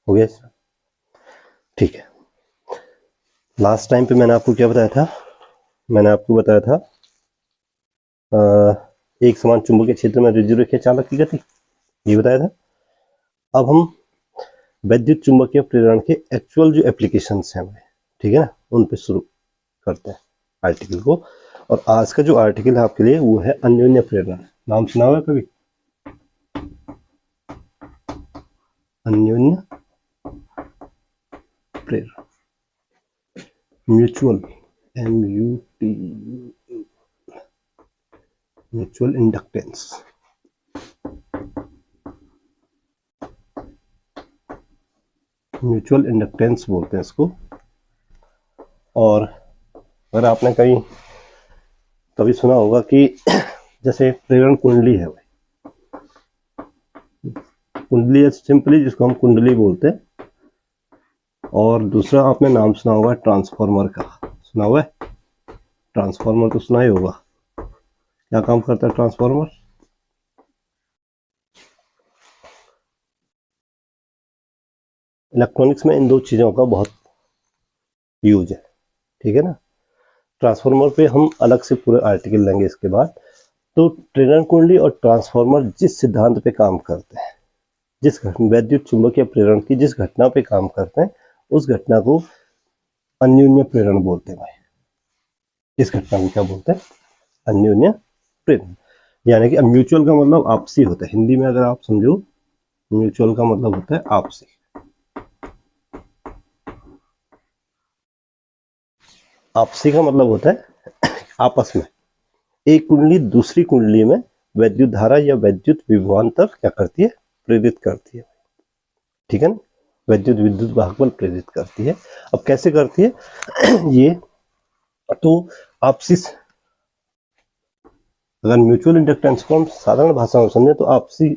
हो गया? ठीक है। लास्ट टाइम पे मैंने आपको क्या बताया था? मैंने आपको बताया था एक समान चुंबकीय क्षेत्र में रुद्धि चालक की गति, ये बताया था। अब हम वैद्युत चुंबकीय प्रेरण के एक्चुअल जो एप्लीकेशंस हैं, ठीक है ना, उन पे शुरू करते हैं आर्टिकल को। और आज का जो आर्टिकल है आपके लिए वो है अन्योन्य प्रेरण। नाम सुना हुआ है कभी? अन्योन्य प्रेरण, mutual, MUT, mutual inductance. Mutual inductance बोलते हैं इसको। और अगर आपने कभी सुना होगा कि जैसे प्रेरण कुंडली है, कुंडली सिंपली जिसको हम कुंडली बोलते हैं। और दूसरा आपने नाम सुना होगा ट्रांसफार्मर का, सुना हुआ है? ट्रांसफार्मर तो सुना ही होगा। क्या काम करता है ट्रांसफार्मर? इलेक्ट्रॉनिक्स में इन दो चीज़ों का बहुत यूज है, ठीक है ना। ट्रांसफार्मर पे हम अलग से पूरे आर्टिकल लेंगे इसके बाद। तो प्रेरण कुंडली और ट्रांसफार्मर जिस सिद्धांत पे काम करते हैं, जिस वैद्युत चुंबकीय प्रेरण की जिस घटना पे काम करते हैं, उस घटना को अन्योन्य प्रेरण बोलते हैं भाई। इस घटना को क्या बोलते हैं? अन्योन्य प्रेरण। यानी कि म्यूचुअल का मतलब आपसी होता है। हिंदी में अगर आप समझो, म्यूचुअल का मतलब होता है आपसी। आपसी का मतलब होता है आपस में। एक कुंडली दूसरी कुंडली में वैद्युत धारा या वैद्युत विभवांतर क्या करती है? प्रेरित करती है, ठीक है ना। वैद्युत विद्युत वाहक बल प्रेरित करती है। अब कैसे करती है? ये तो आपसी, अगर म्यूचुअल इंडक्टेंस को हम साधारण भाषा में समझे तो आपसी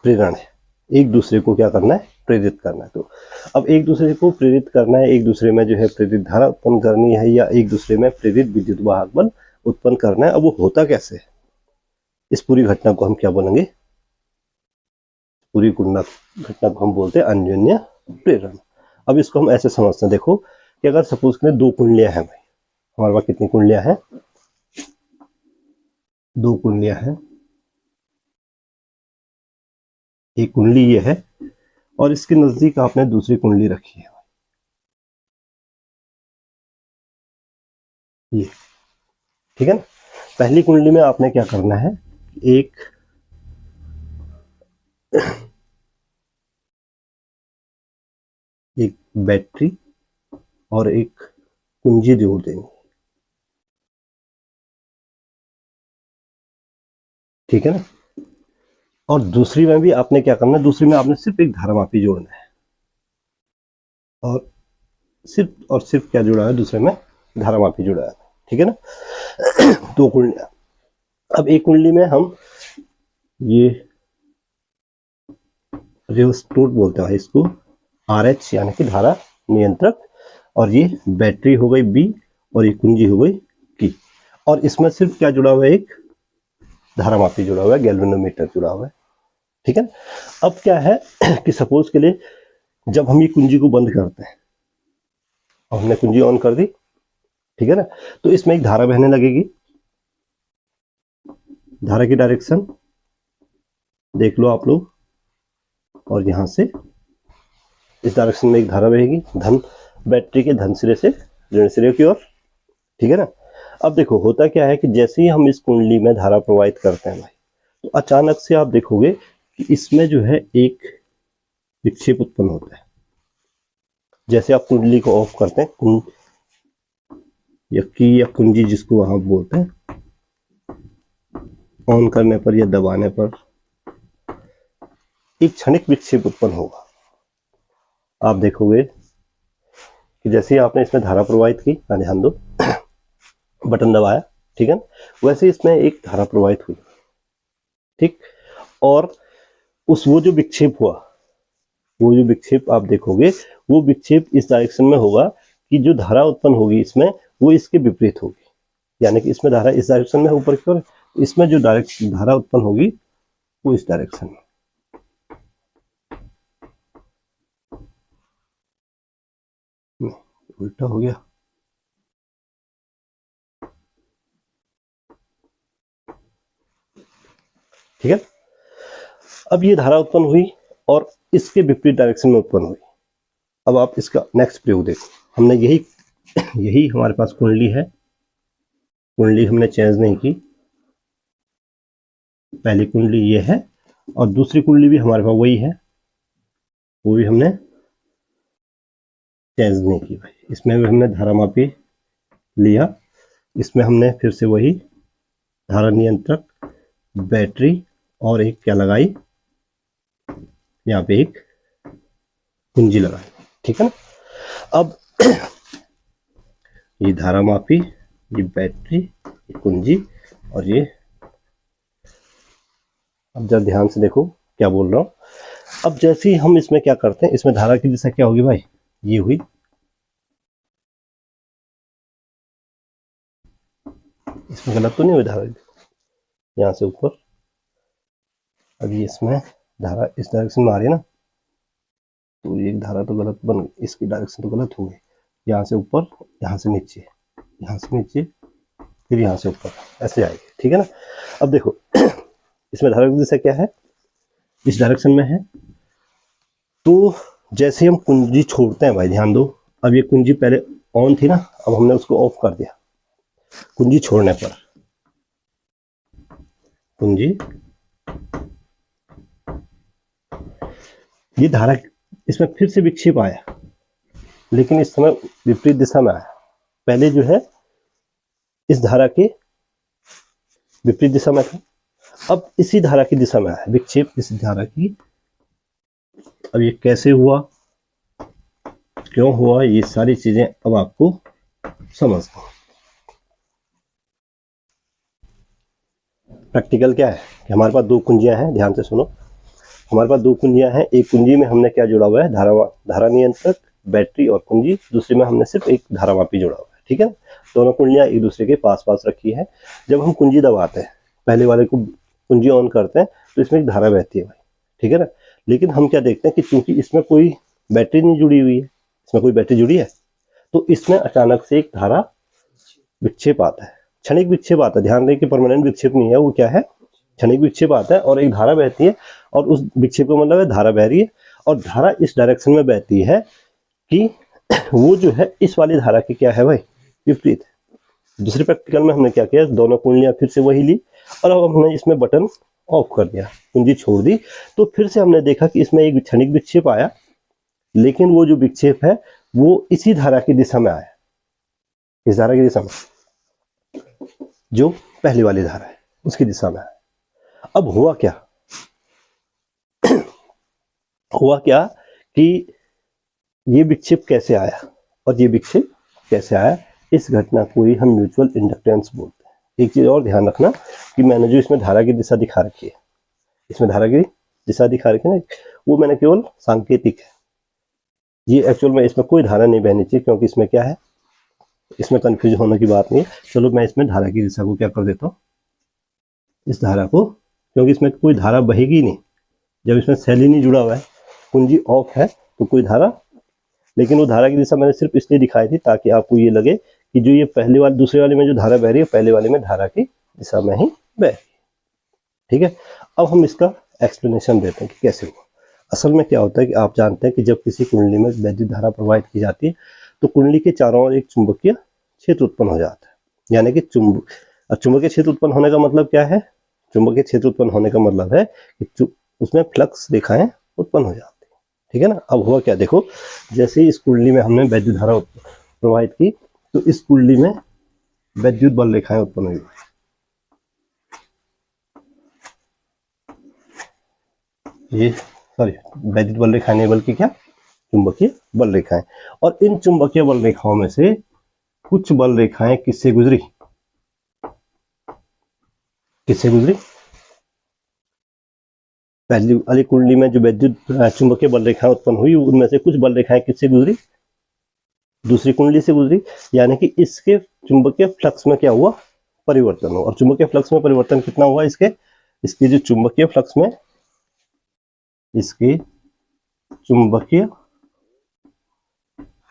प्रेरण है। एक दूसरे को क्या करना है? प्रेरित करना है। तो अब एक दूसरे को प्रेरित करना है, एक दूसरे में जो है प्रेरित धारा उत्पन्न करनी है, या एक दूसरे में प्रेरित विद्युत वाहक बल उत्पन्न करना है। अब वो होता कैसे है? इस पूरी घटना को हम क्या बोलेंगे? पूरी घटना को हम बोलते हैं अन्योन्य प्रेरण। अब इसको हम ऐसे समझते हैं, देखो कि अगर सपोज करें दो कुंडलियां हैं भाई, हमारे पास कितनी कुंडलियां हैं? दो कुंडलियां हैं। एक कुंडली ये है और इसके नजदीक आपने दूसरी कुंडली रखी है, ये, ठीक है ना। पहली कुंडली में आपने क्या करना है? एक बैटरी और एक कुंजी जोड़ देंगे, ठीक है ना। और दूसरी में भी आपने क्या करना है? दूसरी में आपने सिर्फ एक धारामापी जोड़ना है। और सिर्फ क्या जुड़ा है? दूसरे में धारामापी जुड़ा है, ठीक है ना। दो कुंडलियां। अब एक कुंडली में हम ये रेस्टोर बोलते हैं इसको, RH यानी कि धारा नियंत्रक। और ये बैटरी हो गई B, और ये कुंजी हो गई K। और इसमें सिर्फ क्या जुड़ा हुआ है? एक धारामापी जुड़ा हुआ है, गैल्वेनोमीटर जुड़ा हुआ है, ठीक है। अब क्या है कि सपोज के लिए जब हम ये कुंजी को बंद करते हैं और हमने कुंजी ऑन कर दी, ठीक है ना, तो इसमें एक धारा बहने लगेगी। धारा की डायरेक्शन देख लो आप लोग, और यहां से इस डायरेक्शन में एक धारा बहेगी, धन बैटरी के धन सिरे से ऋण सिरे की ओर, ठीक है ना। अब देखो होता क्या है कि जैसे ही हम इस कुंडली में धारा प्रवाहित करते हैं भाई, तो अचानक से आप देखोगे कि इसमें जो है एक विक्षेप उत्पन्न होता है। जैसे आप कुंडली को ऑफ करते हैं, या कुंजी जिसको आप बोलते हैं, ऑन करने पर या दबाने पर एक क्षणिक विक्षेप उत्पन्न होगा। आप देखोगे कि जैसे ही आपने इसमें धारा प्रवाहित की, ध्यान दो, बटन दबाया, ठीक है, वैसे इसमें एक धारा प्रवाहित हुई, ठीक। और वो जो विक्षेप हुआ, वो जो विक्षेप आप देखोगे, वो विक्षेप इस डायरेक्शन में होगा कि जो धारा उत्पन्न होगी इसमें वो इसके विपरीत होगी। यानी कि इसमें धारा इस डायरेक्शन में ऊपर की ओर, इसमें जो धारा उत्पन्न होगी वो इस डायरेक्शन में, नहीं, उल्टा हो गया। ठीक है, अब ये धारा उत्पन्न हुई और इसके विपरीत डायरेक्शन में उत्पन्न हुई। अब आप इसका नेक्स्ट प्रयोग देखो, हमने यही यही हमारे पास कुंडली है, कुंडली हमने चेंज नहीं की, पहली कुंडली ये है और दूसरी कुंडली भी हमारे पास वही है, वो भी हमने चेंज नहीं की भाई। इसमें भी हमने धारा मापी लिया, इसमें हमने फिर से वही धारा नियंत्रक, बैटरी और एक क्या लगाई, यहाँ पे एक कुंजी लगाई। ठीक है ना, अब ये धारा मापी, ये बैटरी, ये कुंजी और ये, अब जरा ध्यान से देखो क्या बोल रहा हूं। अब जैसे ही हम इसमें क्या करते हैं, इसमें धारा की दिशा क्या होगी भाई, ये हुई, इसमें गलत तो नहीं हुई धारा, यहाँ से ऊपर, अब ये इसमें धारा इस डायरेक्शन में आ रही है ना, तो ये धारा तो गलत बन गई, इसकी डायरेक्शन तो गलत हो गई, यहाँ से ऊपर, यहाँ से नीचे, यहाँ से नीचे, फिर यहाँ से ऊपर, ऐसे आएगी। ठीक है ना, अब देखो इसमें धारा की दिशा क्या है, इस डायरेक्शन में है, तो जैसे हम कुंजी छोड़ते हैं भाई, ध्यान दो, अब ये कुंजी पहले ऑन थी ना, अब हमने उसको ऑफ कर दिया, कुंजी छोड़ने पर कुंजी, ये धारा, इसमें फिर से विक्षेप आया, लेकिन इस समय विपरीत दिशा में आया, पहले जो है इस धारा के विपरीत दिशा में था, अब इसी धारा की दिशा में आया विक्षेप, इस धारा की। अब ये कैसे हुआ, क्यों हुआ, ये सारी चीजें अब आपको समझना। प्रैक्टिकल क्या है कि हमारे पास दो कुंजियां हैं, ध्यान से सुनो, हमारे पास दो कुंजियां हैं, एक कुंजी में हमने क्या जोड़ा हुआ है, धारा नियंत्रक, बैटरी और कुंजी, दूसरी में हमने सिर्फ एक धारामापी जोड़ा हुआ है। ठीक है, दोनों कुंजियां एक दूसरे के पास पास रखी है। जब हम कुंजी दबाते हैं, पहले वाले को कुंजी ऑन करते हैं, तो इसमें एक धारा बहती है भाई। ठीक है ना, लेकिन हम क्या देखते हैं कि चूंकि इसमें कोई बैटरी नहीं जुड़ी हुई है, इसमें कोई बैटरी जुड़ी है, तो इसमें अचानक से एक धारा विक्षेप आता है, क्षणिक विक्षेप आता है, ध्यान दें कि परमानेंट विक्षेप नहीं है, वो क्या है, क्षणिक विक्षेप आता है, और एक धारा बहती है, और उस विक्षेप का मतलब है धारा बह रही है, और धारा इस डायरेक्शन में बहती है कि वो जो है इस वाली धारा की क्या है भाई, विपरीत। दूसरे प्रैक्टिकल में हमने क्या किया, दोनों कुंडलियां फिर से वही ली, और अब हमने इसमें बटन ऑफ कर दिया, कुंजी छोड़ दी, तो फिर से हमने देखा कि इसमें एक क्षणिक विक्षेप आया, लेकिन वो जो विक्षेप है वो इसी धारा की दिशा में आया, इस धारा की दिशा में, जो पहली वाली धारा है उसकी दिशा में आया। अब हुआ क्या, हुआ क्या कि ये विक्षेप कैसे आया और ये विक्षेप कैसे आया, इस घटना को ही हम म्यूचुअल इंडक्टेंस बोलते हैं। एक चीज और ध्यान रखना कि मैंने जो इसमें धारा की दिशा दिखा रखी है, इसमें धारा की दिशा दिखा रखी है ना, वो मैंने केवल सांकेतिक है, ये एक्चुअल में इसमें कोई धारा नहीं बहनी चाहिए, क्योंकि इसमें क्या है, इसमें कंफ्यूज होने की बात नहीं है। चलो मैं इसमें धारा की दिशा को क्या कर देता हूँ, इस धारा को, क्योंकि इसमें कोई धारा बहेगी नहीं, जब इसमें सेल ही नहीं जुड़ा हुआ है, कुंजी ऑफ है, तो कोई धारा, लेकिन वो धारा की दिशा मैंने सिर्फ इसलिए दिखाई थी ताकि आपको ये लगे कि जो ये पहले वाले दूसरे वाले में जो धारा बह रही है, पहले वाले में धारा की दिशा में ही बह रही है। ठीक है, अब हम इसका एक्सप्लेनेशन देते हैं कि कैसे हुआ। असल में क्या होता है कि आप जानते हैं कि जब किसी कुंडली में वैद्युत धारा प्रवाहित की जाती है, तो कुंडली के चारों ओर एक चुंबकीय क्षेत्र उत्पन्न हो जाता है, यानी कि चुंबकीय क्षेत्र उत्पन्न होने का मतलब क्या है, चुंबकीय क्षेत्र उत्पन्न होने का मतलब है कि उसमें फ्लक्स रेखाएं उत्पन्न हो जाती है। ठीक है ना, अब हुआ क्या देखो, जैसे इस कुंडली में हमने वैद्युत धारा प्रवाहित की, तो इस कुंडली में वैद्युत बल रेखाएं उत्पन्न हुई, ये सॉरी वैद्युत बल रेखाएं नहीं बल्कि क्या, चुंबकीय बल रेखाएं। और इन चुंबकीय बल रेखाओं में से कुछ बल रेखाएं किससे गुजरी, किससे गुजरी, पहली वाली कुंडली में जो वैद्युत चुंबकीय बल रेखाएं उत्पन्न हुई, उनमें से कुछ बल रेखाएं किससे गुजरी, दूसरी कुंडली से गुजरी, यानी कि इसके चुंबकीय फ्लक्स में क्या हुआ, परिवर्तन हुआ। और चुंबकीय फ्लक्स में परिवर्तन कितना हुआ, इसके जो चुंबकीय फ्लक्स में, इसके चुंबकीय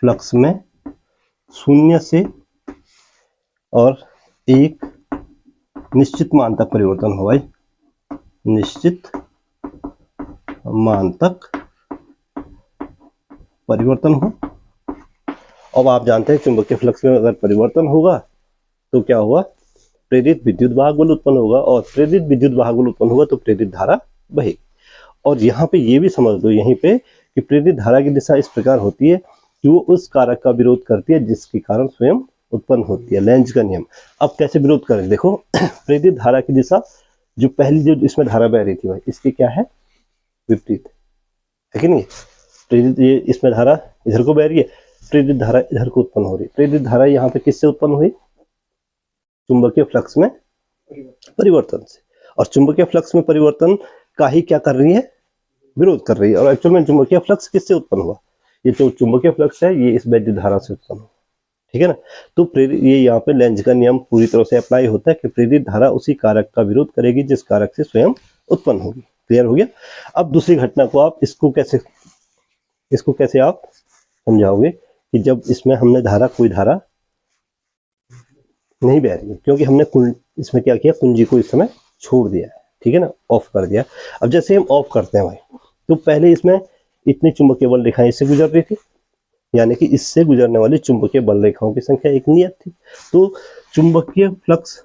फ्लक्स में 0 से और एक निश्चित मान तक परिवर्तन हो भाई, निश्चित मान तक परिवर्तन हो। अब आप जानते हैं चुंबकीय फ्लक्स में अगर परिवर्तन होगा तो क्या होगा, प्रेरित विद्युत वाहक बल उत्पन्न होगा, और प्रेरित विद्युत वाहक बल उत्पन्न होगा तो प्रेरित धारा बहेगी। और यहाँ पे ये भी समझ लो यहीं पे कि प्रेरित धारा की दिशा इस प्रकार होती है कि वो उस कारक का विरोध करती है जिसके कारण स्वयं उत्पन्न होती है, लेंज का नियम। अब कैसे विरोध करें, देखो प्रेरित धारा की दिशा जो पहली जो इसमें धारा बह रही थी भाई, इसकी क्या है, विपरीत है कि नहीं। प्रेरित ये इसमें धारा इधर को बह रही है, प्रेरित धारा इधर को उत्पन्न हो रही है। प्रेरित धारा यहाँ पे किससे उत्पन्न हुई, चुंबकीय फ्लक्स में परिवर्तन से। और चुंबकीय फ्लक्स में परिवर्तन का ही क्या कर रही है, विरोध कर रही है। और एक्चुअल में चुंबकीय फ्लक्स किससे उत्पन्न हुआ, ये जो चुंबकीय फ्लक्स है ये इस वैद्युत धारा से उत्पन्न हुआ, ठीक है ना। तो प्रेरित ये यहाँ पे लेंज का नियम पूरी तरह से अप्लाई होता है कि प्रेरित धारा उसी कारक का विरोध करेगी जिस कारक से स्वयं उत्पन्न होगी। क्लियर हो गया। अब दूसरी घटना को आप इसको कैसे आप समझाओगे कि जब इसमें हमने धारा, कोई धारा नहीं बह रही है क्योंकि हमने इसमें क्या किया, कुंजी को इस समय छोड़ दिया है, ठीक है ना, ऑफ कर दिया। अब जैसे हम ऑफ करते हैं भाई, तो पहले इसमें इतनी चुंबकीय बल रेखाएं इससे गुजर रही थी, यानी कि इससे गुजरने वाली चुंबकीय बल रेखाओं की संख्या एक नियत थी। तो चुंबकीय फ्लक्स,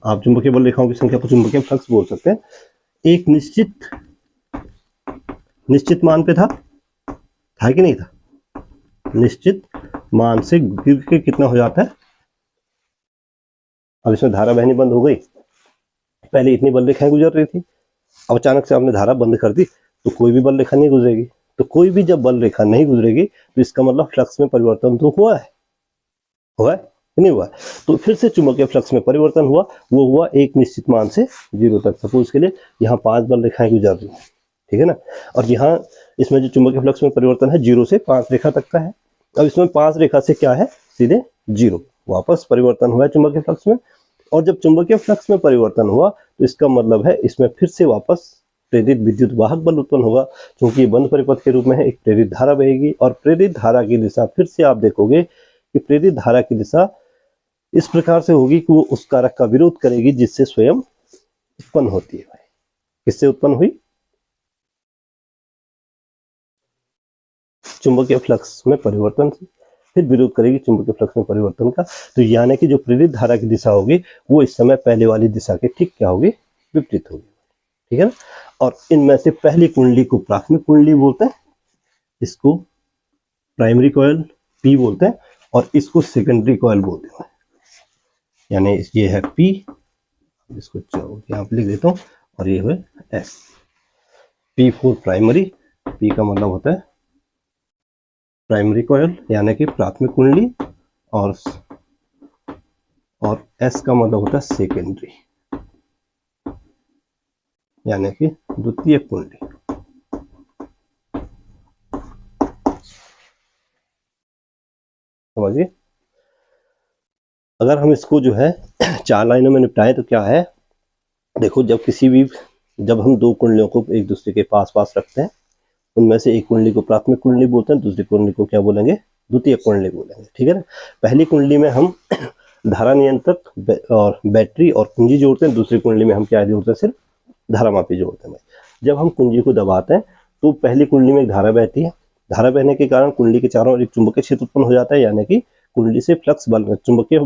आप चुंबकीय बल रेखाओं की संख्या को चुंबकीय फ्लक्स बोल सकते हैं, एक निश्चित मान पे था कि नहीं था, निश्चित मान से गिर के कितना हो जाता है। अब इसमें धारा बहनी बंद हो गई, पहले इतनी बल रेखाएं गुजर रही थी, अब अचानक से आपने धारा बंद कर दी तो कोई भी बल रेखा नहीं गुजरेगी। तो कोई भी जब बल रेखा नहीं गुजरेगी तो इसका मतलब फ्लक्स में परिवर्तन तो हुआ है नहीं हुआ है। तो फिर से चुंबकीय फ्लक्स में परिवर्तन हुआ, वो हुआ एक निश्चित मान से 0 तक। सपोज के लिए यहाँ 5 बल रेखाएं गुजर रही हैं, ठीक है ना, और यहाँ इसमें जो चुंबकीय फ्लक्स में परिवर्तन है 0 से 5 रेखा तक का है। अब इसमें 5 रेखा से क्या है, सीधे 0 वापस परिवर्तन हुआ है चुंबकीय फ्लक्स में। और जब चुंबकीय फ्लक्स में परिवर्तन हुआ तो इसका मतलब है इसमें फिर से वापस प्रेरित विद्युत वाहक बल उत्पन्न होगा, क्योंकि बंद परिपथ के रूप में है, एक प्रेरित धारा बहेगी। और प्रेरित धारा की दिशा फिर से आप देखोगे कि प्रेरित धारा की दिशा इस प्रकार से होगी कि वो उस कारक का विरोध करेगी जिससे स्वयं उत्पन्न होती है। भाई किससे उत्पन्न हुई, चुंबकीय फ्लक्स में परिवर्तन से, फिर विरोध करेगी चुंबकीय फ्लक्स में परिवर्तन का। तो यानी कि जो प्रेरित धारा की दिशा होगी वो इस समय पहले वाली दिशा के ठीक क्या होगी, विपरीत होगी, ठीक है ना। और इनमें से पहली कुंडली को प्राथमिक कुंडली बोलते हैं, इसको प्राइमरी कॉइल पी बोलते हैं, और इसको सेकेंडरी कॉइल बोलते हैं। यानी ये है पी, इसको यहाँ पे लिख देता हूँ, और ये है S. P for primary, P का मतलब होता है प्राइमरी कॉइल यानी कि प्राथमिक कुंडली, और एस का मतलब होता है सेकेंडरी यानी कि द्वितीय कुंडली। समझिए, अगर हम इसको जो है 4 लाइनों में निपटाएं तो क्या है, देखो जब हम 2 कुंडलियों को एक दूसरे के पास रखते हैं, उनमें से एक कुंडली को प्राथमिक कुंडली बोलते हैं, दूसरी कुंडली को क्या बोलेंगे, द्वितीय कुंडली बोलेंगे, ठीक है ना। पहली कुंडली में हम धारा नियंत्रक और बैटरी और कुंजी जोड़ते हैं, दूसरी कुंडली में हम क्या जोड़ते हैं, सिर्फ धारामापी जोड़ते हैं। जब हम कुंजी को दबाते हैं तो पहली कुंडली में एक धारा बहती है, धारा बहने के कारण कुंडली के चारों ओर एक चुंबकीय क्षेत्र उत्पन्न हो जाता है, यानी कि कुंडली से फ्लक्स बल, चुंबकीय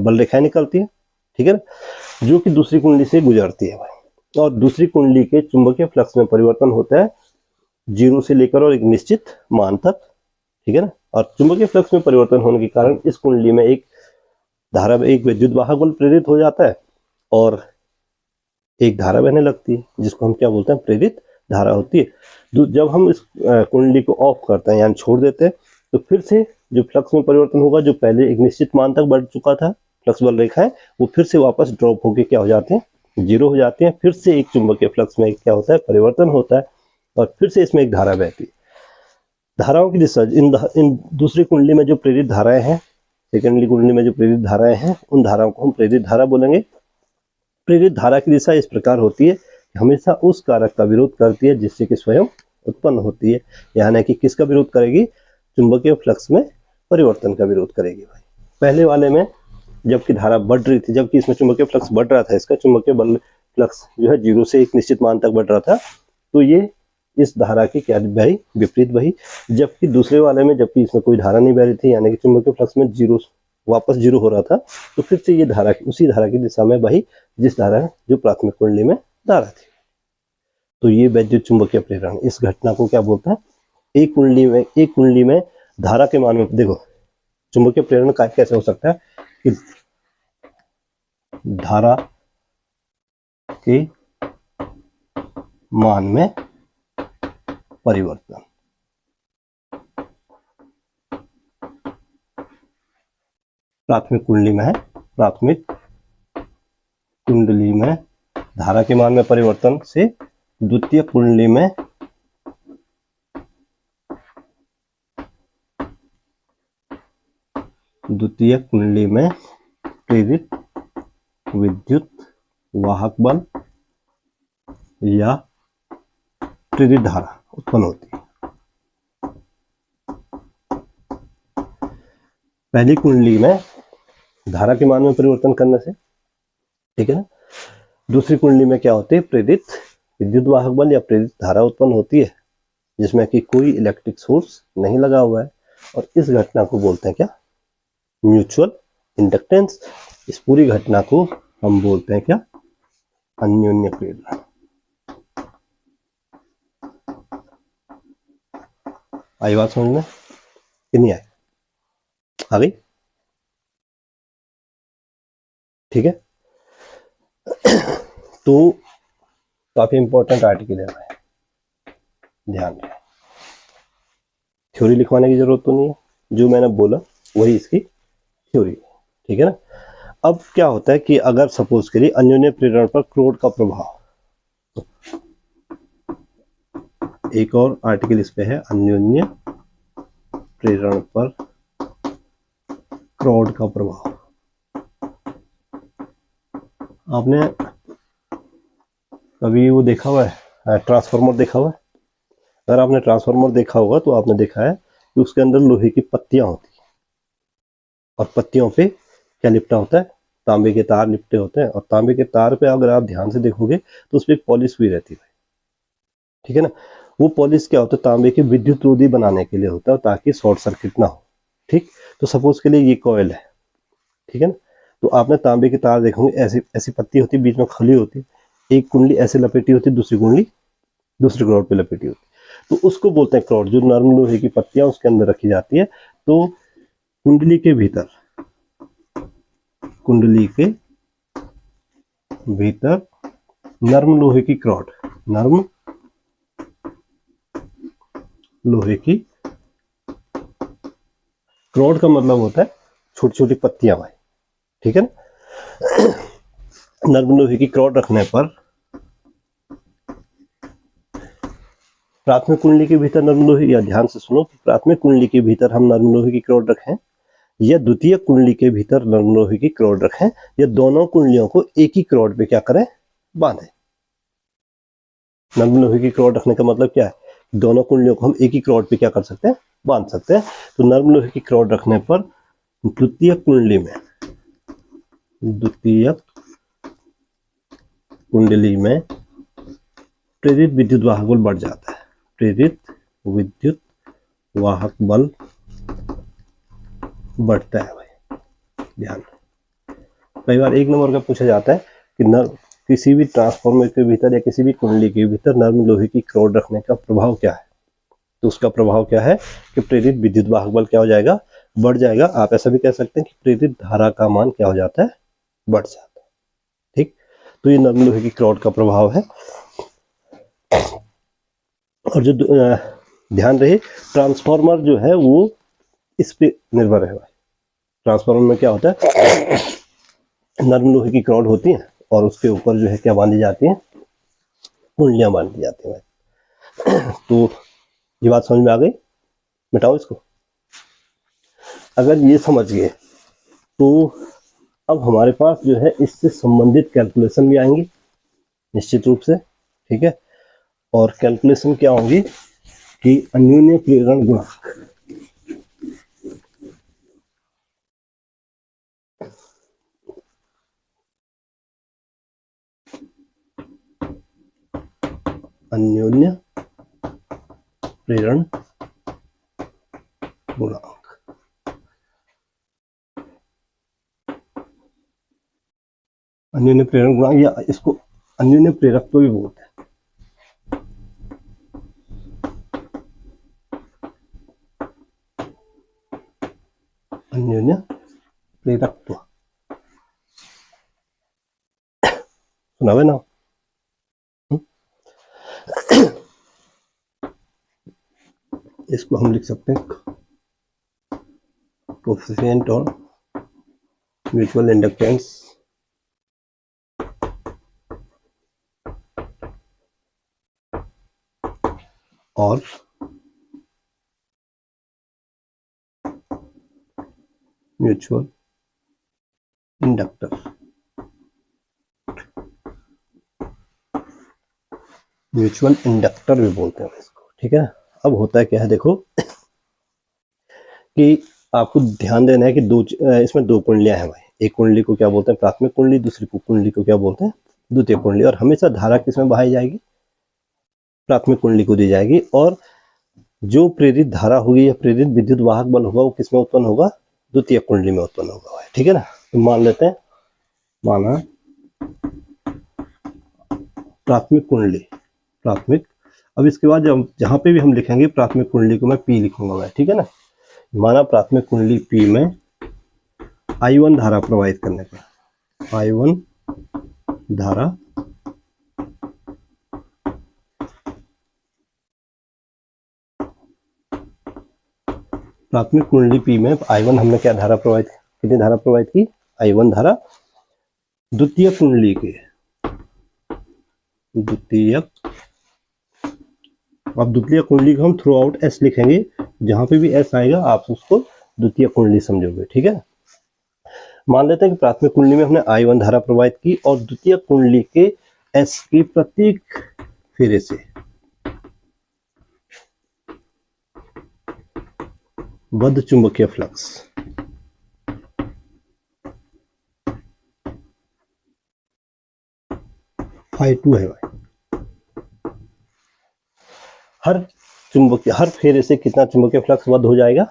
बल रेखाएं निकलती है, ठीक है ना, जो कि दूसरी कुंडली से गुजरती है भाई। और दूसरी कुंडली के चुंबकीय फ्लक्स में परिवर्तन होता है 0 से लेकर और एक निश्चित मान तक, ठीक है ना। और चुंबकीय फ्लक्स में परिवर्तन होने के कारण इस कुंडली में एक विद्युत वाहक बल प्रेरित हो जाता है और एक धारा बहने लगती है, जिसको हम क्या बोलते हैं, प्रेरित धारा होती है। जब हम इस कुंडली को ऑफ करते हैं यानी छोड़ देते हैं तो फिर से जो फ्लक्स में परिवर्तन होगा, जो पहले एक निश्चित मान तक बढ़ चुका था फ्लक्स बल रेखाएं, वो फिर से वापस ड्रॉप होके क्या हो जाते हैं, 0 हो जाते हैं। फिर से एक चुंबकीय फ्लक्स में क्या होता है, परिवर्तन होता है, और फिर से इसमें एक धारा बहती है। धाराओं की दिशा इन दूसरी कुंडली में जो प्रेरित धाराएं हैं, सेकेंडरी कुंडली में जो प्रेरित धाराएं हैं, उन धाराओं को हम प्रेरित धारा बोलेंगे। प्रेरित धारा की दिशा इस प्रकार होती है कि हमेशा उस कारक का विरोध करती है जिससे कि स्वयं उत्पन्न होती है, यानी कि किसका विरोध करेगी, चुंबकीय फ्लक्स में परिवर्तन का विरोध करेगी भाई। पहले वाले में जबकि धारा बढ़ रही थी, जबकि इसमें चुंबकीय फ्लक्स बढ़ रहा था, इसका चुंबकीय बल फ्लक्स जो है 0 से एक निश्चित मान तक बढ़ रहा था, तो ये इस धारा की क्या भाई, विपरीत बही। जबकि दूसरे वाले में जबकि इसमें कोई धारा नहीं बह रही थी, यानी कि चुंबकीय फ्लक्स में वापस जीरो हो रहा था, तो फिर से ये धारा उसी धारा की दिशा में बही जिस धारा जो प्राथमिक कुंडली में धारा थी। तो ये वैद्युत चुंबकीय प्रेरण, इस घटना को क्या बोलते हैं, एक कुंडली में धारा के मान में, देखो चुंबकीय प्रेरण का कैसे हो सकता है कि धारा के मान में परिवर्तन, प्राथमिक कुंडली में है, प्राथमिक कुंडली में धारा के मान में परिवर्तन से द्वितीय कुंडली में प्रेरित विद्युत वाहक बल या प्रेरित धारा उत्पन्न होती है। पहली कुंडली में धारा के मान में परिवर्तन करने से, ठीक है ना, दूसरी कुंडली में क्या होती है, प्रेरित विद्युत वाहक बल या प्रेरित धारा उत्पन्न होती है, जिसमें कि कोई इलेक्ट्रिक सोर्स नहीं लगा हुआ है, और इस घटना को बोलते हैं क्या, म्यूचुअल इंडक्टेंस। इस पूरी घटना को हम बोलते हैं क्या, अन्योन्य प्रेरण। आई बात समझ में कि नहीं आई, आ गई, ठीक है। तो काफी इंपॉर्टेंट आर्टिकल है भाई, ध्यान रखें। थ्योरी लिखवाने की जरूरत तो नहीं है, जो मैंने बोला वही इसकी थ्योरी, ठीक है ना। अब क्या होता है कि अगर सपोज करिए अन्योन्य प्रेरण पर क्रोड का प्रभाव, एक और आर्टिकल इस पे है, अन्योन्य प्रेरण पर क्रोड का प्रभाव। आपने कभी वो देखा हुआ है, ट्रांसफार्मर देखा हुआ है? अगर आपने ट्रांसफार्मर देखा होगा तो आपने देखा है कि उसके अंदर लोहे की पत्तियां होती हैं, और पत्तियों पे क्या लिपटा होता है, तांबे के तार लिपटे होते हैं, और तांबे के तार पे अगर आप ध्यान से देखोगे तो उस पर एक पॉलिश भी रहती है, ठीक है ना। वो पॉलिश क्या होता है, तांबे के विद्युत रोधी बनाने के लिए होता है, ताकि शॉर्ट सर्किट ना हो, ठीक। तो सपोज के लिए ये कॉइल है, ठीक है ना, तो आपने तांबे के तार देखोगे, ऐसी ऐसी पत्ती होती है, बीच में खली होती है, एक कुंडली ऐसे लपेटी होती है, दूसरी कुंडली दूसरी क्रोड पे लपेटी होती है, तो उसको बोलते हैं क्रोड। जो नरम लोहे की पत्तियां उसके अंदर रखी जाती है, तो कुंडली के भीतर नरम लोहे की क्रोड, नरम लोहे की क्रोड का मतलब होता है छोटी छोटी पत्तियां भाई, ठीक है ना। नरम लोहे की क्रोड रखने पर प्राथमिक कुंडली के भीतर नरम लोहे, या ध्यान से सुनो, प्राथमिक कुंडली के भीतर हम नरम लोहे की क्रोड रखें या द्वितीय कुंडली के भीतर नरम लोहे की क्रोड रखें, या दोनों कुंडलियों को एक ही क्रोड पे क्या करें, बांधें। नरम लोहे की क्रोड रखने का मतलब क्या है, दोनों कुंडलियों को हम एक ही क्रोड पे क्या कर सकते हैं, बांध सकते हैं। तो नरम लोहे की क्रोड रखने पर द्वितीय कुंडली में प्रेरित विद्युत वाहक बल बढ़ जाता है, प्रेरित विद्युत वाहक बल बढ़ता है भाई, ध्यान। कई बार एक नंबर का पूछा जाता है कि किसी भी ट्रांसफार्मर के भीतर या किसी भी कुंडली के भीतर नरम लोहे की क्रोड रखने का प्रभाव क्या है, तो उसका प्रभाव क्या है कि प्रेरित विद्युत वाहक बल क्या हो जाएगा, बढ़ जाएगा। आप ऐसा भी कह सकते हैं कि प्रेरित धारा का मान क्या हो जाता है, बढ़ जाता है, ठीक। तो ये नरम लोहे की क्रोड का प्रभाव है। और जो ध्यान रहे, ट्रांसफार्मर जो है वो इस पे निर्भर है भाई। ट्रांसफार्मर में क्या होता है, नरम लोहे की क्रोड होती है, और उसके ऊपर जो है क्या बांधी जाती है, कुंडलियां बांधी जाती हैं। तो ये बात समझ में आ गई, मिटाओ इसको। अगर ये समझ गए तो अब हमारे पास जो है इससे संबंधित कैलकुलेशन भी आएंगी निश्चित रूप से, ठीक है। और कैलकुलेशन क्या होंगी, कि अन्योन्य प्रेरण गुणांक अन्योन्य प्रेरण गुणांक अन्योन्य प्रेरण गुणांक या इसको अन्योन्य प्रेरकत्व भी बोलते हैं। अन्योन्य प्रेरकत्व सुना हुआ ना। इसको हम लिख सकते हैं कोएफिशिएंट और म्यूचुअल इंडक्टेंस और म्यूचुअल इंडक्टर, म्यूचुअल इंडक्टर भी बोलते हैं इसको, ठीक है। अब होता है क्या है, देखो कि आपको ध्यान देना है कि इसमें दो कुंडलियां हैं भाई। एक कुंडली को क्या बोलते हैं, प्राथमिक कुंडली, दूसरी कुंडली को क्या बोलते हैं, द्वितीय कुंडली। और हमेशा धारा किसमें बहाई जाएगी, प्राथमिक कुंडली को दी जाएगी। और जो प्रेरित धारा होगी या प्रेरित विद्युत वाहक बल होगा वो किसमें उत्पन्न होगा, द्वितीय कुंडली में उत्पन्न होगा भाई, ठीक है ना। तो मान लेते हैं, माना प्राथमिक कुंडली, प्राथमिक। अब इसके बाद जहां पे भी हम लिखेंगे प्राथमिक कुंडली को मैं P लिखूंगा भाई, ठीक है ना। माना प्राथमिक कुंडली P में I1 धारा प्रवाहित करने पर, I1 धारा प्राथमिक कुंडली P में I1 हमने क्या धारा प्रवाहित, कितनी धारा प्रवाहित की, I1 धारा। द्वितीय कुंडली के, अब द्वितीय कुंडली को हम थ्रू आउट S लिखेंगे, जहां पे भी S आएगा आप उसको द्वितीय कुंडली समझोगे, ठीक है। मान लेते हैं कि प्राथमिक कुंडली में हमने I1 धारा प्रवाहित की और द्वितीय कुंडली के S की प्रत्येक फेरे से बद्ध चुंबकीय फ्लक्स Φ2 है भाई। हर फेरे से कितना चुंबकीय फ्लक्स बद्ध हो जाएगा,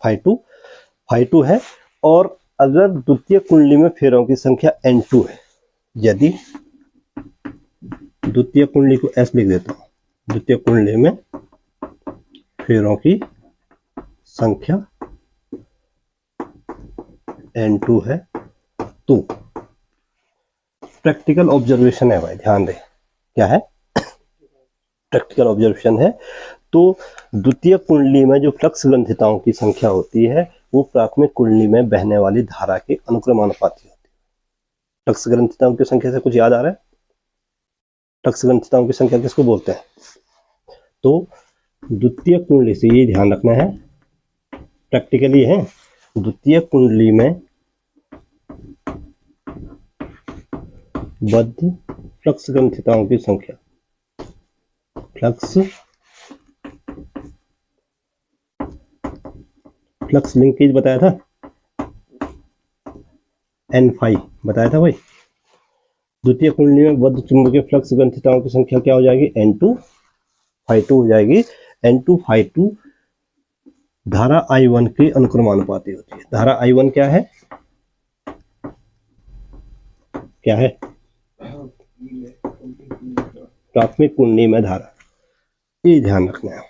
Φ2 है। और अगर द्वितीय कुंडली में फेरों की संख्या N2 है, यदि द्वितीय कुंडली को S लिख देता हूं, द्वितीय कुंडली में फेरों की संख्या N2 है, तो प्रैक्टिकल ऑब्जर्वेशन है भाई, ध्यान दें क्या है, प्रैक्टिकल ऑब्जर्वेशन है। तो द्वितीय कुंडली में जो फ्लक्स ग्रंथिताओं की संख्या होती है वो प्राथमिक कुंडली में बहने वाली धारा के अनुक्रमानुपाती होती है। फ्लक्स ग्रंथिताओं की संख्या से कुछ याद आ रहा है, फ्लक्स ग्रंथिताओं की संख्या किसको बोलते हैं, तो द्वितीय कुंडली से ये ध्यान रखना है, प्रैक्टिकली है, द्वितीय कुंडली में बद्ध फ्लक्स ग्रंथिताओं की संख्या, फ्लक्स लिंकेज बताया था, N5 बताया था भाई। द्वितीय कुंडली में बद्ध चुंबकीय फ्लक्स ग्रंथिताओं की संख्या क्या हो जाएगी, N2 Φ2 हो जाएगी। N2 Φ2 धारा I1 के अनुक्रमानुपाती होती है। धारा I1 क्या है, प्राथमिक कुंडली में धारा, ये ध्यान रखना है।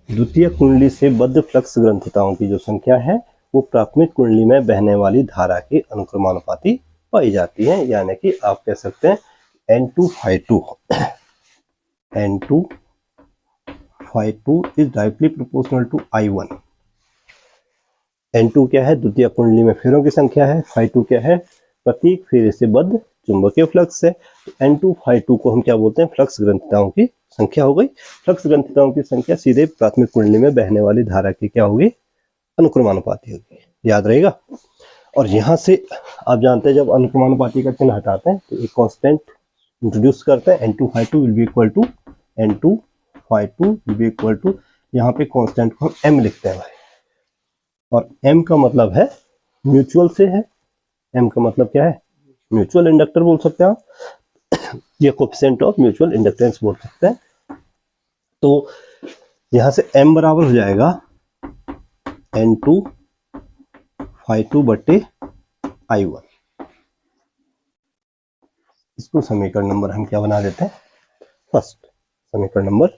द्वितीय कुंडली से बद्ध फ्लक्स ग्रंथिताओं की जो संख्या है वो प्राथमिक कुंडली में बहने वाली धारा के अनुक्रमानुपाती पाई जाती है, यानी कि आप कह सकते हैं N2 Φ2 is directly proportional to I1। N2 क्या है, द्वितीय कुंडली में फेरों की संख्या है, Φ2 क्या है, प्रत्येक फेरे से बद्ध चुंबकीय फ्लक्स है। तो N2 Φ2 को हम क्या बोलते हैं, फ्लक्स ग्रंथिताओं की संख्या हो गई। फ्लक्स ग्रंथिताओं की संख्या सीधे प्राथमिक कुंडली में बहने वाली धारा की क्या होगी, अनुक्रमानुपाती होगी, याद रहेगा। और यहां से आप जानते हैं जब अनुक्रमानुपाती का चिन्ह हटाते हैं तो एक कांस्टेंट इंट्रोड्यूस करते हैं, N2 Φ2 will be equal to N2 phi two will be equal to, यहाँ पे कांस्टेंट को हम m लिखते हैं भाई, और m का मतलब है म्यूचुअल से है, m का मतलब क्या है, म्यूचुअल इंडक्टर बोल सकते हैं आप, ये कोएफिशिएंट ऑफ म्यूचुअल इंडक्टेंस बोल सकते हैं। तो यहाँ से m बराबर हो जाएगा N2 फाई टू बटे I1। इसको समीकरण नंबर हम क्या बना देते हैं, फर्स्ट समीकरण नंबर,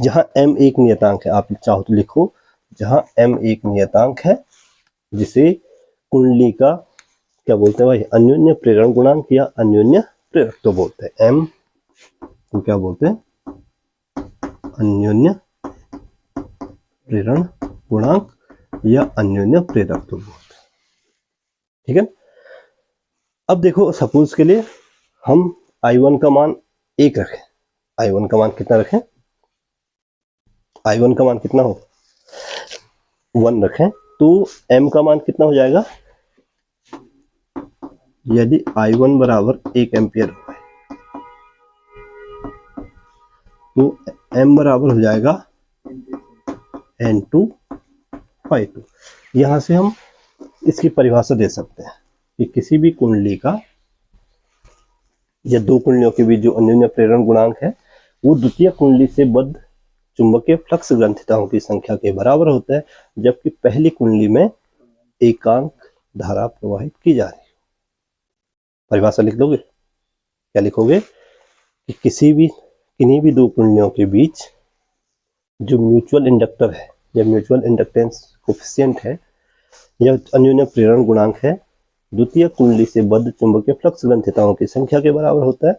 जहां m एक नियतांक है, आप चाहो तो लिखो, जहां m एक नियतांक है जिसे कुंडली का क्या बोलते हैं भाई, अन्योन्य प्रेरण गुणांक या अन्योन्य प्रेरकत्व बोलते हैं। m को क्या बोलते हैं, अन्योन्य प्रेरण गुणांक या अन्योन्य प्रेरकत्व बोलते हैं, ठीक है। अब देखो सपोज के लिए हम I1 का मान 1 रखें, I1 का मान कितना रखें, I1 का मान कितना हो, 1 रखें, तो m का मान कितना हो जाएगा, यदि I1 बराबर 1 एम्पियर हो तो m बराबर हो जाएगा N2 फाई टू। यहां से हम इसकी परिभाषा दे सकते हैं कि किसी भी कुंडली का या दो कुंडलियों के बीच जो अन्योन्य प्रेरण गुणांक है वो द्वितीय कुंडली से बद्ध चुंबकीय फ्लक्स ग्रंथिताओं की संख्या के बराबर होता है, जबकि पहली कुंडली में एकांक धारा प्रवाहित की जा रही है। परिभाषा लिख दोगे, क्या लिखोगे कि किन्हीं भी दो कुंडलियों के बीच जो म्यूचुअल इंडक्टर है या म्यूचुअल इंडक्टेंस कोएफिशिएंट है या अन्योन्य प्रेरण गुणांक है, द्वितीय कुंडली से बद्ध चुंबकीय फ्लक्स ग्रंथिताओं की संख्या के बराबर होता है,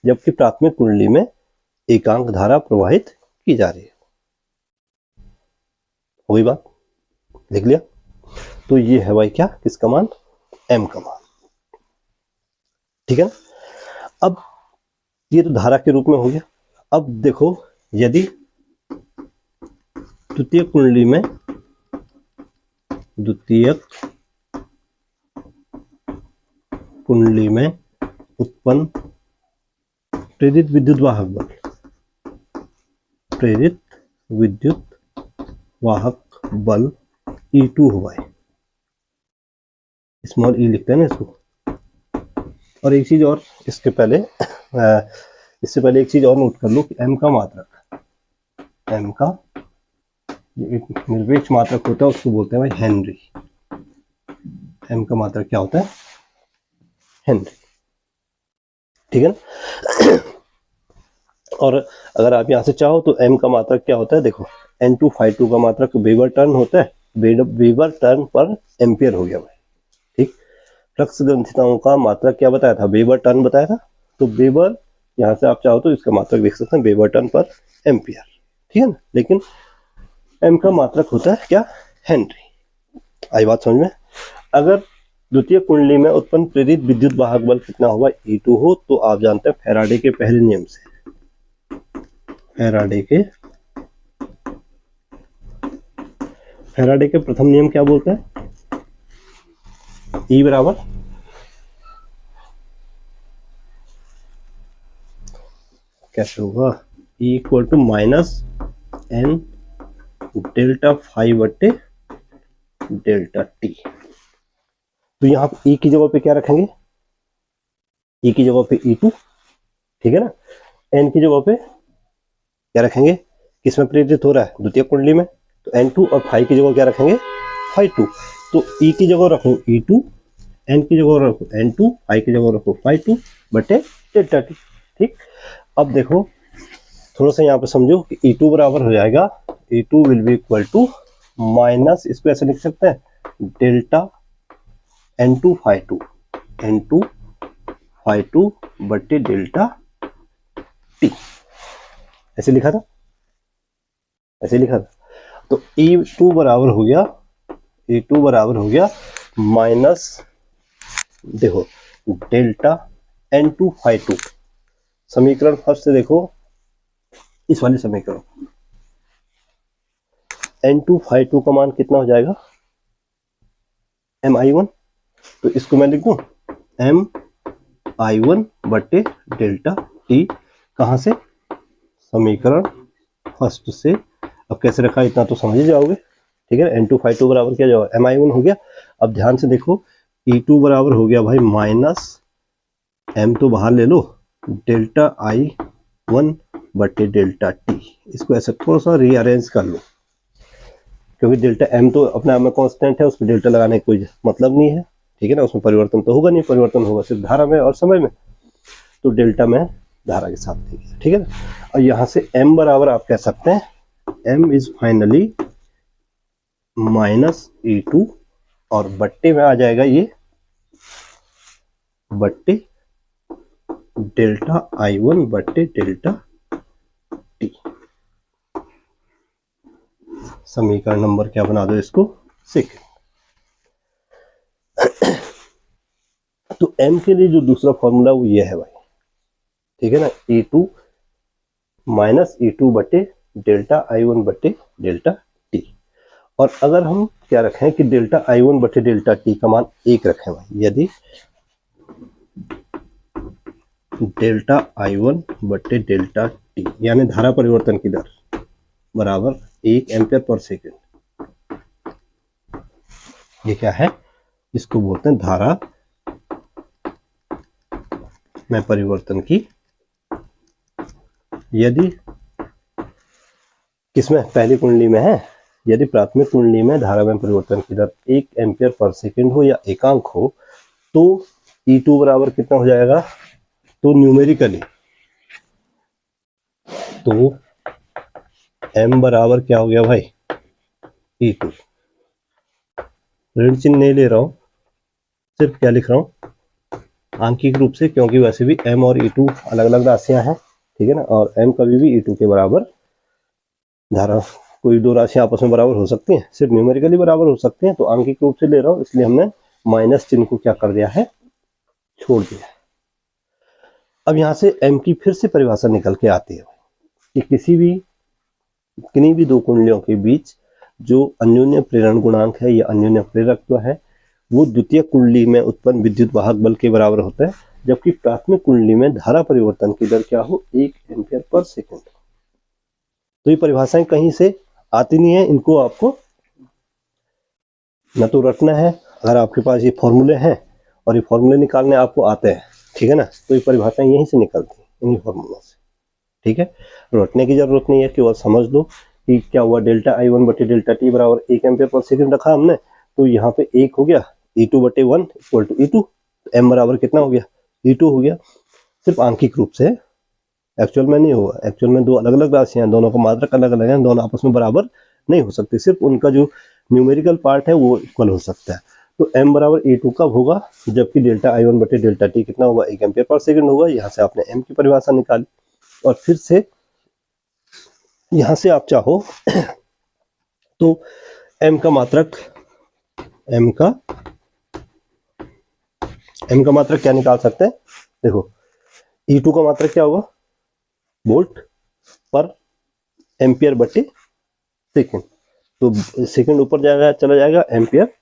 जबकि प्राथमिक कुंडली में एकांक धारा प्रवाहित की जा रही है। वही बात लिख लिया। तो ये है भाई क्या, किसका मान, m का मान, ठीक है। अब ये तो धारा के रूप में हो गया। अब देखो यदि द्वितीय कुंडली में उत्पन्न प्रेरित विद्युत वाहक बल E2 हुआ है, स्मॉल e लिखते हैं ना इसको। और एक चीज और, इससे पहले एक चीज और नोट कर लो कि m का मात्रक, m का एक निरपेक्ष मात्रक होता है, उसको बोलते हैं भाई हेनरी। m का मात्रक क्या होता है, हेनरी, ठीक है ना। और अगर आप यहां से चाहो तो m का मात्रक क्या होता है, देखो N2 फाई टू का मात्रक वेबर टर्न होता है, वेबर टर्न पर एम्पियर हो गया भाई, ठीक। फ्लक्स ग्रंथिताओं का मात्रक क्या बताया था, वेबर टर्न बताया था, तो वेबर यहाँ से आप चाहो तो इसका मात्रक देख सकते हैं, वेबर टर्न पर एम्पियर, ठीक है ना। लेकिन m का मात्रक होता है क्या, हेनरी। आई बात समझ में। अगर द्वितीय कुंडली में उत्पन्न प्रेरित विद्युत वाहक बल कितना होगा, E2 हो, तो आप जानते हैं फैराडे के पहले नियम से, फैराडे के प्रथम नियम क्या बोलते हैं, E बराबर कैसे होगा, E equal to minus n delta phi बटे डेल्टा टी। तो यहाँ पे E की जगह पे क्या रखेंगे, E की जगह पे E2, ठीक है ना। n की जगह पे क्या रखेंगे, किसमें प्रेरित हो रहा है, द्वितीय कुंडली में, तो N2, और फाई की जगह क्या रखेंगे, फाई टू। तो E की जगह रखो E2, n की जगह रखो N2, फाई की जगह रखो फाई टू बटे डेल्टा टी, ठीक। अब देखो थोड़ा सा यहाँ पे समझो कि E2 बराबर हो जाएगा, E2 will be equal to minus, इसको ऐसे लिख सकते हैं, डेल्टा N2 फाई टू बटे डेल्टा टी, ऐसे लिखा था, तो E2 बराबर हो गया माइनस, देखो डेल्टा N2 फाई टू, समीकरण फर्स्ट से देखो, इस वाले समीकरण, N2 फाई टू का मान कितना हो जाएगा, MI1, तो इसको मैं लिख दूं MI1 बटे डेल्टा टी, कहां से, समीकरण फर्स्ट से। अब कैसे रखा इतना तो समझ ही जाओगे, ठीक है। N2 बराबर क्या जाओ Mi1 हो गया। अब ध्यान से देखो E2 बराबर हो गया भाई माइनस m तो बाहर ले लो डेल्टा I1 बटे डेल्टा टी। इसको ऐसे थोड़ा सा रीअरेंज कर लो, क्योंकि डेल्टा m तो अपने आप में कांस्टेंट है, उसमें डेल्टा लगाने का कोई मतलब नहीं है, ठीक है ना। उसमें परिवर्तन तो होगा नहीं, परिवर्तन होगा सिर्फ धारा में और समय में। तो डेल्टा में धारा के साथ दे दिया, ठीक है ना। और यहाँ से m बराबर आप कह सकते हैं m is finally minus E2 और बट्टे में आ जाएगा ये बट्टे डेल्टा I1 बट्टे डेल्टा टी। समीकरण नंबर क्या बना दो इसको, सेकंड। तो m के लिए जो दूसरा फॉर्मूला वो ये है भाई, ठीक है ना। E2 माइनस E2 बटे डेल्टा I1 बटे डेल्टा टी। और अगर हम क्या रखें कि डेल्टा I1 बटे डेल्टा टी का मान 1 रखें भाई, यदि डेल्टा I1 बटे डेल्टा टी यानी धारा परिवर्तन की दर बराबर 1 एम्पियर पर सेकेंड, ये क्या है, इसको बोलते हैं धारा में परिवर्तन की। यदि किसमें, पहली कुंडली में है, यदि प्राथमिक कुंडली में धारा में परिवर्तन की दर 1 एम्पियर पर सेकेंड हो या एकांक हो तो E2 बराबर कितना हो जाएगा, तो न्यूमेरिकली तो m बराबर क्या हो गया भाई E2। ऋण चिन्ह नहीं ले रहा हूं, सिर्फ क्या लिख रहा हूं आंकिक रूप से, क्योंकि वैसे भी m और E2 अलग अलग राशियां हैं, ठीक है ना। और m कभी भी E2 के बराबर, धारा कोई दो राशियां आपस में बराबर हो सकती हैं, सिर्फ न्यूमेरिकली बराबर हो सकते हैं। तो आंकिक रूप से ले रहा हूं, इसलिए हमने माइनस चिन्ह को क्या कर दिया है, छोड़ दिया है। अब यहां से m की फिर से परिभाषा निकल के आती है कि किन्हीं भी दो कुंडलियों के बीच जो अन्योन्य प्रेरण गुणांक है या अन्योन्य प्रेरकत्व है वो द्वितीय कुंडली में उत्पन्न विद्युत वाहक बल के बराबर होता है, जबकि प्राथमिक कुंडली में धारा परिवर्तन की दर क्या हो, 1 एम्पियर पर सेकेंड। तो ये परिभाषाएं कहीं से आती नहीं है, इनको आपको न तो रटना है, अगर आपके पास ये फॉर्मूले हैं और ये फॉर्मूले निकालने आपको आते हैं, ठीक है ना, तो ये परिभाषाएं यहीं से निकलती हैं, इन्हीं फॉर्मूलों से, ठीक है। रटने की जरूरत नहीं है, केवल समझ लो कि क्या हुआ, डेल्टा I1 बटे डेल्टा टी बराबर 1 एम्पियर पर सेकेंड रखा हमने, तो यहाँ पे 1 हो गया, E2 बटे 1 इक्वल टू E2, तो m बराबर कितना हो गया, E2 हो गया। सिर्फ आंकिक रूप से, एक्चुअल में नहीं होगा, एक्चुअल में दो अलग अलग राशियां हैं, दोनों का मात्रक अलग अलग है, दोनों आपस में बराबर नहीं हो सकते, सिर्फ उनका जो न्यूमेरिकल पार्ट है वो इक्वल हो सकता है। तो m बराबर E2 कब होगा, जबकि डेल्टा I1 बटे डेल्टा टी कितना होगा, 1 एम्पियर पर सेकेंड होगा। यहाँ से आपने m की परिभाषा निकाली और फिर से यहां से आप चाहो तो m का मात्रक क्या निकाल सकते हैं, देखो E2 का मात्रक क्या होगा, वोल्ट पर एम्पियर बटे सेकेंड। तो सेकेंड ऊपर जाएगा, चला जाएगा, एम्पियर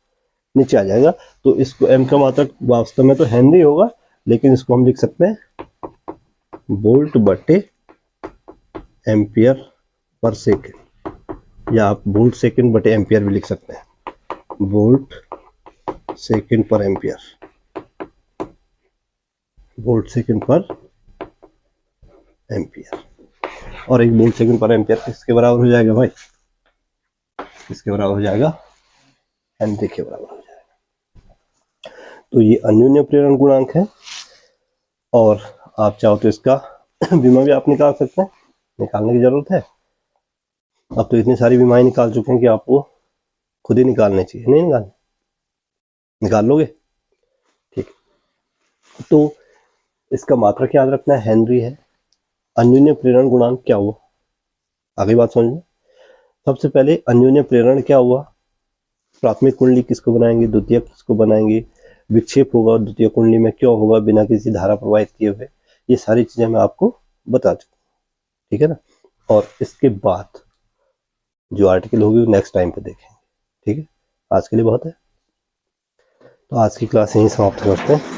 नीचे आ जाएगा। तो इसको m का मात्रक वास्तव में तो हेनरी होगा, लेकिन इसको हम लिख सकते हैं वोल्ट बटे एम्पियर पर सेकेंड, या आप वोल्ट सेकेंड बटे एम्पियर भी लिख सकते हैं, वोल्ट सेकेंड पर एम्पियर, वोल्ट सेकेंड पर एम्पियर। और एक वोल्ट सेकेंड पर एम्पियर किसके बराबर हो जाएगा भाई, किसके बराबर हो जाएगा, हेनरी के बराबर हो जाएगा। तो ये अन्योन्य प्रेरण गुणांक है, और आप चाहो तो इसका विमा भी आप निकाल सकते हैं, निकालने की जरूरत है। अब तो इतनी सारी विमाएं निकाल चुके हैं कि आपको खुद ही निकालने चाहिए, नहीं निकाल लोगे, ठीक। तो इसका मात्रक याद रखना है, हेनरी है। अन्योन्य प्रेरण गुणांक क्या हुआ, आगे बात समझ। सबसे पहले अन्योन्य प्रेरण क्या हुआ, प्राथमिक कुंडली किसको बनाएंगे, द्वितीय किसको बनाएंगे, विक्षेप होगा द्वितीय कुंडली में क्यों होगा बिना किसी धारा प्रवाहित किए हुए, ये सारी चीजें मैं आपको बता चुका, ठीक है ना। और इसके बाद जो आर्टिकल होगी वो नेक्स्ट टाइम पे देखेंगे, ठीक है। आज के लिए बहुत है, तो आज की क्लास यहीं समाप्त करते हैं।